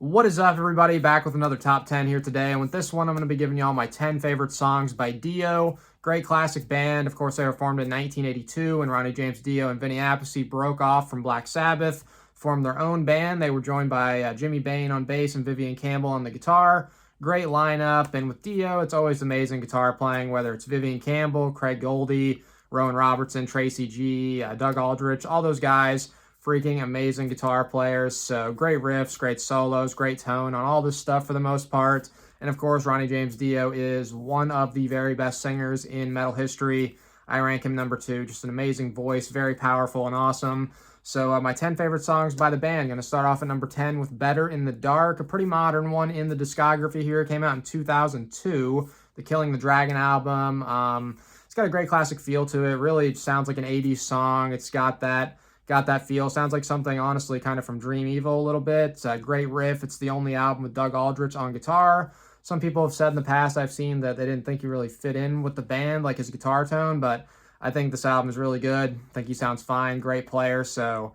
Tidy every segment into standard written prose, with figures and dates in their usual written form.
What is up, everybody? Back with another top 10 here today. And with this one, I'm going to be giving you all my 10 favorite songs by Dio. Great classic band. Of course, they were formed in 1982 when Ronnie James Dio and Vinny Appice broke off from Black Sabbath, formed their own band. They were joined by Jimmy Bain on bass and Vivian Campbell on the guitar. Great lineup. And with Dio, it's always amazing guitar playing, whether it's Vivian Campbell, Craig Goldie, Rowan Robertson, Tracy G, Doug Aldrich, all those guys. Freaking amazing guitar players. So great riffs, great solos, great tone on all this stuff for the most part. And of course, Ronnie James Dio is one of the very best singers in metal history. I rank him number 2. Just an amazing voice, very powerful and awesome. So my 10 favorite songs by the band. Going to start off at number 10 with Better in the Dark, a pretty modern one in the discography here. It came out in 2002, the Killing the Dragon album. It's got a great classic feel to it. Really sounds like an 80s song. It's got that feel. Sounds like something, honestly, kind of from Dream Evil a little bit. Great riff. It's the only album with Doug Aldrich on guitar. Some people have said in the past, I've seen, that they didn't think he really fit in with the band, like his guitar tone, but I think this album is really good. I think he sounds fine. Great player, so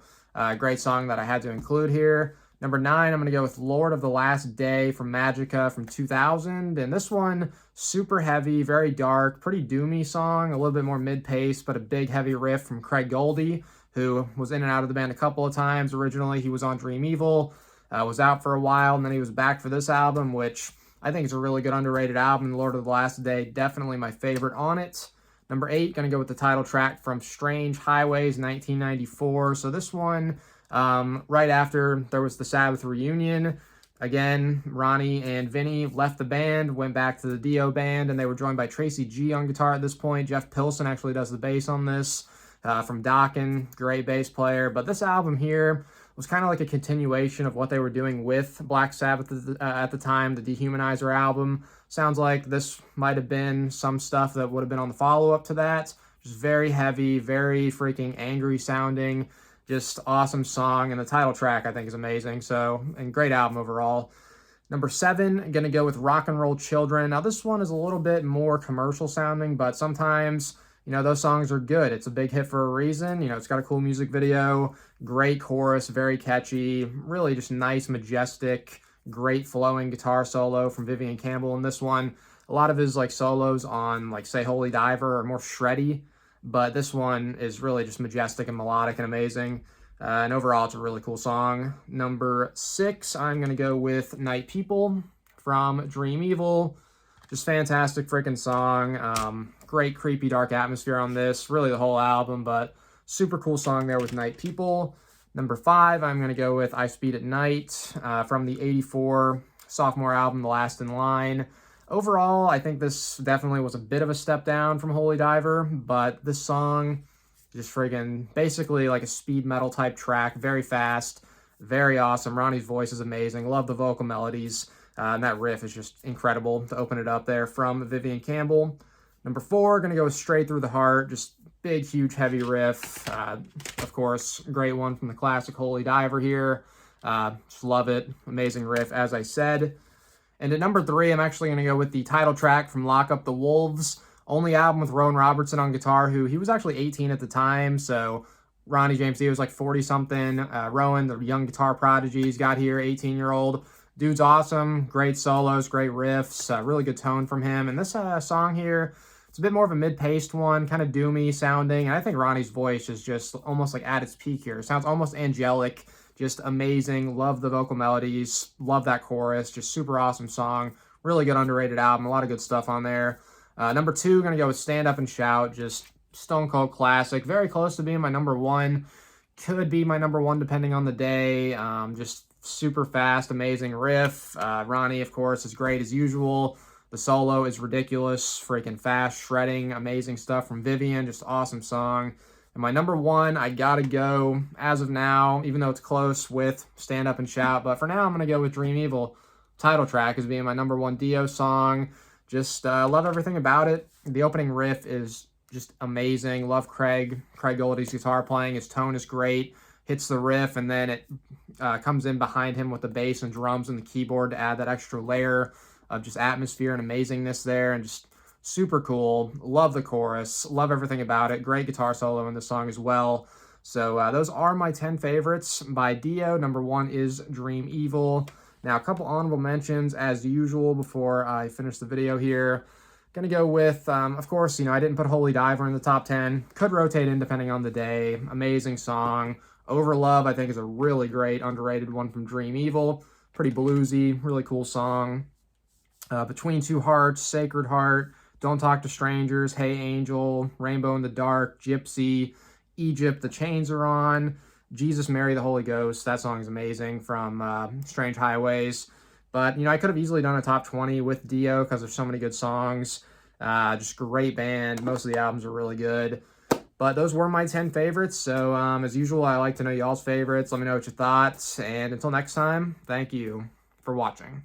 great song that I had to include here. Number 9, I'm going to go with Lord of the Last Day from Magica from 2000. And this one, super heavy, very dark, pretty doomy song, a little bit more mid-paced, but a big heavy riff from Craig Goldie, who was in and out of the band a couple of times. Originally, he was on Dream Evil, was out for a while, and then he was back for this album, which I think is a really good underrated album. Lord of the Last Day, definitely my favorite on it. Number 8, going to go with the title track from Strange Highways, 1994. So this one, right after there was the Sabbath reunion, again, Ronnie and Vinny left the band, went back to the Dio band, and they were joined by Tracy G on guitar at this point. Jeff Pilson actually does the bass on this. From Dokken, great bass player. But this album here was kind of like a continuation of what they were doing with Black Sabbath at the time, the Dehumanizer album. Sounds like this might have been some stuff that would have been on the follow-up to that. Just very heavy, very freaking angry sounding, just awesome song. And the title track, I think, is amazing. So, and great album overall. Number 7, I'm going to go with Rock and Roll Children. Now, this one is a little bit more commercial sounding, but sometimes, you know, those songs are good. It's a big hit for a reason. You know, it's got a cool music video, great chorus, very catchy, really just nice, majestic, great flowing guitar solo from Vivian Campbell in this one. A lot of his, like, solos on, like, say, Holy Diver are more shreddy, but this one is really just majestic and melodic and amazing. And overall, it's a really cool song. Number 6, I'm going to go with Night People from Dream Evil. Just fantastic freaking song. Great creepy dark atmosphere on this. Really the whole album, but super cool song there with Night People. Number 5, I'm going to go with I Speed at Night from the 84 sophomore album, The Last in Line. Overall, I think this definitely was a bit of a step down from Holy Diver, but this song, just friggin' basically like a speed metal type track. Very fast, very awesome. Ronnie's voice is amazing. Love the vocal melodies. And that riff is just incredible to open it up there from Vivian Campbell. Number 4, going to go with Straight Through the Heart. Just big, huge, heavy riff. Of course, great one from the classic Holy Diver here. Just love it. Amazing riff, as I said. And at number 3, I'm actually going to go with the title track from Lock Up the Wolves. Only album with Rowan Robertson on guitar, who he was actually 18 at the time. So Ronnie James Dio was like 40-something. Rowan, the young guitar prodigy, he's got here, 18-year-old. Dude's awesome, great solos, great riffs, really good tone from him. And this song here, it's a bit more of a mid-paced one, kind of doomy sounding. And I think Ronnie's voice is just almost like at its peak here. It sounds almost angelic, just amazing. Love the vocal melodies, love that chorus, just super awesome song. Really good underrated album, a lot of good stuff on there. Number 2, going to go with Stand Up and Shout, just stone cold classic. Very close to being my number 1. Could be my number 1 depending on the day. Just super fast, amazing riff. Ronnie, of course, is great as usual. The solo is ridiculous, freaking fast, shredding, amazing stuff from Vivian. Just awesome song. And my number 1, I gotta go, as of now, even though it's close, with Stand Up and Shout. But for now, I'm gonna go with Dream Evil. Title track as being my number 1 Dio song. Just love everything about it. The opening riff is just amazing. Love Craig Goldie's guitar playing. His tone is great. Hits the riff, and then it comes in behind him with the bass and drums and the keyboard to add that extra layer of just atmosphere and amazingness there, and just super cool. Love the chorus. Love everything about it. Great guitar solo in this song as well. So those are my 10 favorites by Dio. Number 1 is Dream Evil. Now, a couple honorable mentions, as usual, before I finish the video here. Gonna go with, of course, I didn't put Holy Diver in the top 10. Could rotate in depending on the day. Amazing song. Over Love, I think, is a really great, underrated one from Dream Evil. Pretty bluesy, really cool song. Between Two Hearts, Sacred Heart, Don't Talk to Strangers, Hey Angel, Rainbow in the Dark, Gypsy, Egypt, The Chains Are On, Jesus, Mary, the Holy Ghost. That song is amazing from Strange Highways. But, I could have easily done a top 20 with Dio because there's so many good songs. Just great band. Most of the albums are really good. But those were my 10 favorites. So, as usual, I like to know y'all's favorites. Let me know what you thought. And until next time, thank you for watching.